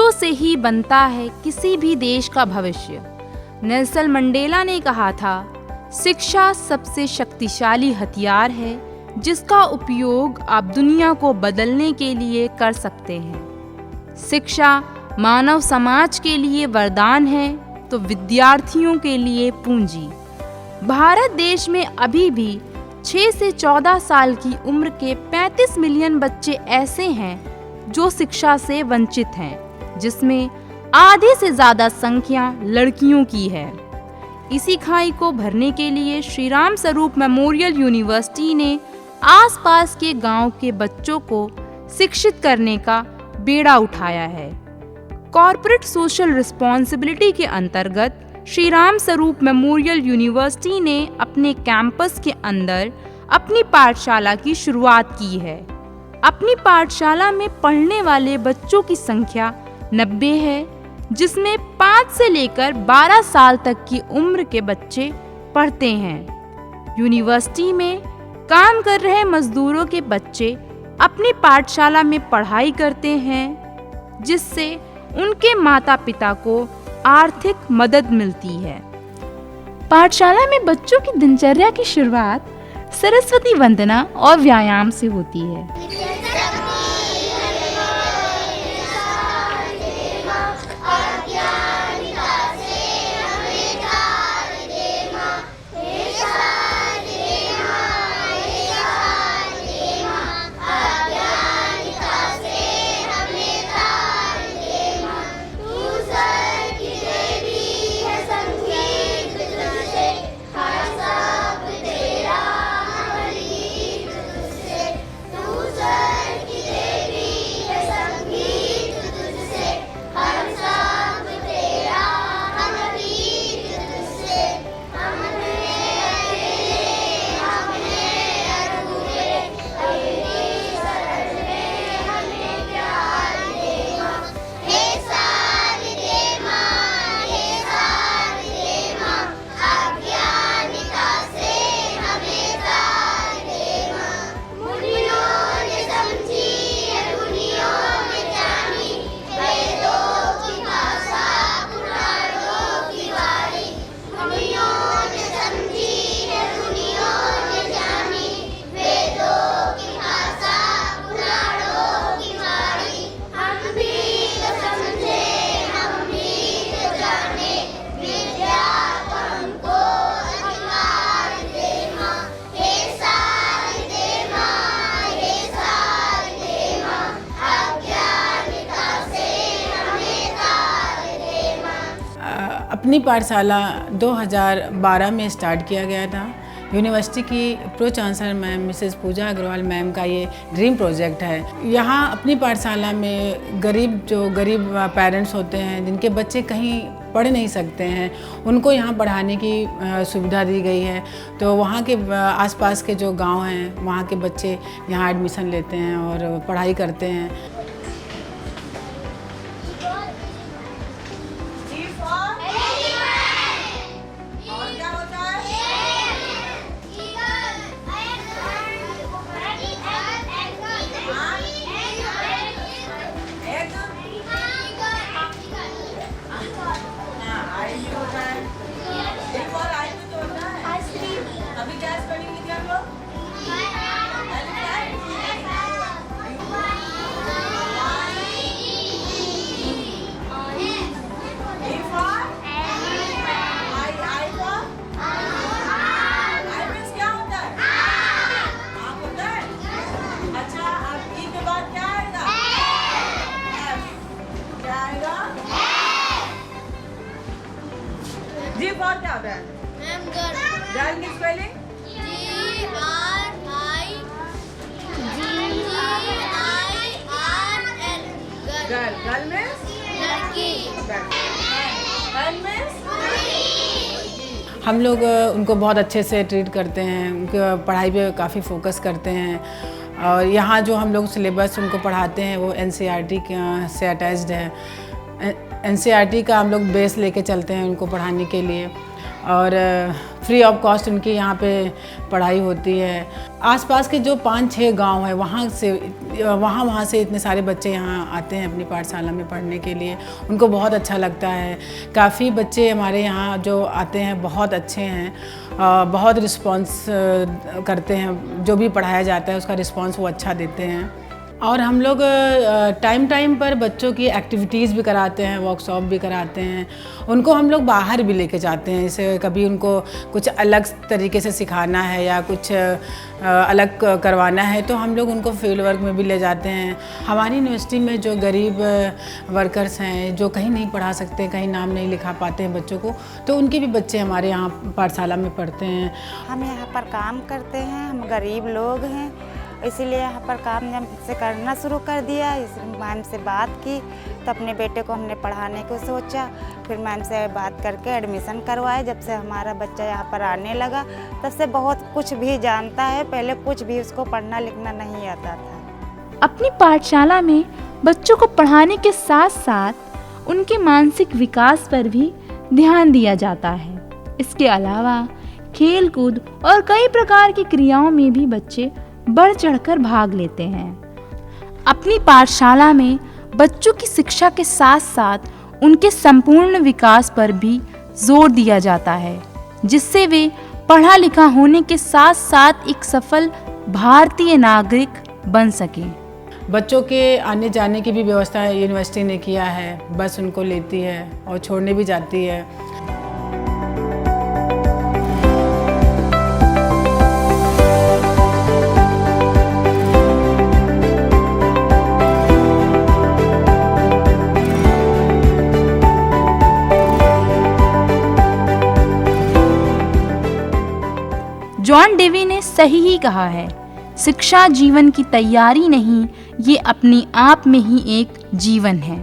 बच्चों से ही बनता है किसी भी देश का भविष्य। नेल्सन मंडेला ने कहा था, शिक्षा सबसे शक्तिशाली हथियार है जिसका उपयोग आप दुनिया को बदलने के लिए कर सकते हैं। शिक्षा मानव समाज के लिए वरदान है तो विद्यार्थियों के लिए पूंजी। भारत देश में अभी भी 6 से 14 साल की उम्र के 35 मिलियन बच्चे ऐसे हैं जो शिक्षा से वंचित हैं, जिसमें आधे से ज़्यादा संख्या लड़कियों की है। इसी खाई को भरने के लिए श्री राम स्वरूप मेमोरियल यूनिवर्सिटी ने आसपास के गांव के बच्चों को शिक्षित करने का बेड़ा उठाया है। कॉर्पोरेट सोशल रिस्पॉन्सिबिलिटी के अंतर्गत श्री राम स्वरूप मेमोरियल यूनिवर्सिटी ने अपने कैंपस के अंदर अपनी पाठशाला की शुरुआत की है। अपनी पाठशाला में पढ़ने वाले बच्चों की संख्या 90 है, जिसमें 5 से लेकर 12 साल तक की उम्र के बच्चे पढ़ते हैं। यूनिवर्सिटी में काम कर रहे मजदूरों के बच्चे अपनी पाठशाला में पढ़ाई करते हैं, जिससे उनके माता पिता को आर्थिक मदद मिलती है। पाठशाला में बच्चों की दिनचर्या की शुरुआत सरस्वती वंदना और व्यायाम से होती है। अपनी पाठशाला 2012 में स्टार्ट किया गया था। यूनिवर्सिटी की प्रो चांसलर मैम मिसेस पूजा अग्रवाल मैम का ये ड्रीम प्रोजेक्ट है। यहाँ अपनी पाठशाला में गरीब पेरेंट्स होते हैं जिनके बच्चे कहीं पढ़ नहीं सकते हैं, उनको यहाँ पढ़ाने की सुविधा दी गई है। तो वहाँ के आसपास के जो गांव हैं वहाँ के बच्चे यहाँ एडमिशन लेते हैं और पढ़ाई करते हैं। जी फॉर क्या होता है? Ma'am girl. गर्ल की spelling? GRIGRL। Girl. Girl means लड़की। गर्ल मींस हम लोग उनको बहुत अच्छे से ट्रीट करते हैं, उनकी पढ़ाई पे काफ़ी फोकस करते हैं। और यहाँ जो हम लोग सिलेबस उनको पढ़ाते हैं वो NCERT से अटैच्ड है। NCERT का हम लोग बेस लेके चलते हैं उनको पढ़ाने के लिए, और फ्री ऑफ कॉस्ट उनकी यहाँ पे पढ़ाई होती है। आसपास के जो 5-6 गांव है वहाँ से इतने सारे बच्चे यहाँ आते हैं अपनी पाठशाला में पढ़ने के लिए। उनको बहुत अच्छा लगता है। काफ़ी बच्चे हमारे यहाँ जो आते हैं बहुत अच्छे हैं, बहुत रिस्पॉन्स करते हैं। जो भी पढ़ाया जाता है उसका रिस्पॉन्स वो अच्छा देते हैं। और हम लोग टाइम पर बच्चों की एक्टिविटीज़ भी कराते हैं, वर्कशॉप भी कराते हैं। उनको हम लोग बाहर भी लेके जाते हैं। जैसे कभी उनको कुछ अलग तरीके से सिखाना है या कुछ अलग करवाना है तो हम लोग उनको फील्ड वर्क में भी ले जाते हैं। हमारी यूनिवर्सिटी में जो गरीब वर्कर्स हैं, जो कहीं नहीं पढ़ा सकते, कहीं नाम नहीं लिखा पाते हैं बच्चों को, तो उनके भी बच्चे हमारे यहाँ पाठशाला में पढ़ते हैं। हम यहाँ पर काम करते हैं, हम गरीब लोग हैं, इसीलिए यहाँ पर काम जब से करना शुरू कर दिया। इस मैम से बात की तो अपने बेटे को हमने पढ़ाने को सोचा। फिर मैम से बात करके एडमिशन करवाए। जब से हमारा बच्चा यहाँ पर आने लगा तब से बहुत कुछ भी जानता है। पहले कुछ भी उसको पढ़ना लिखना नहीं आता था। अपनी पाठशाला में बच्चों को पढ़ाने के साथ साथ उनके मानसिक विकास पर भी ध्यान दिया जाता है। इसके अलावा खेल कूद और कई प्रकार की क्रियाओं में भी बच्चे बढ़ चढ़कर भाग लेते हैं। अपनी पाठशाला में बच्चों की शिक्षा के साथ साथ उनके संपूर्ण विकास पर भी जोर दिया जाता है, जिससे वे पढ़ा लिखा होने के साथ साथ एक सफल भारतीय नागरिक बन सकें। बच्चों के आने जाने की भी व्यवस्था यूनिवर्सिटी ने किया है। बस उनको लेती है और छोड़ने भी जाती है। जॉन डेवी ने सही ही कहा है, शिक्षा जीवन की तैयारी नहीं, ये अपने आप में ही एक जीवन है।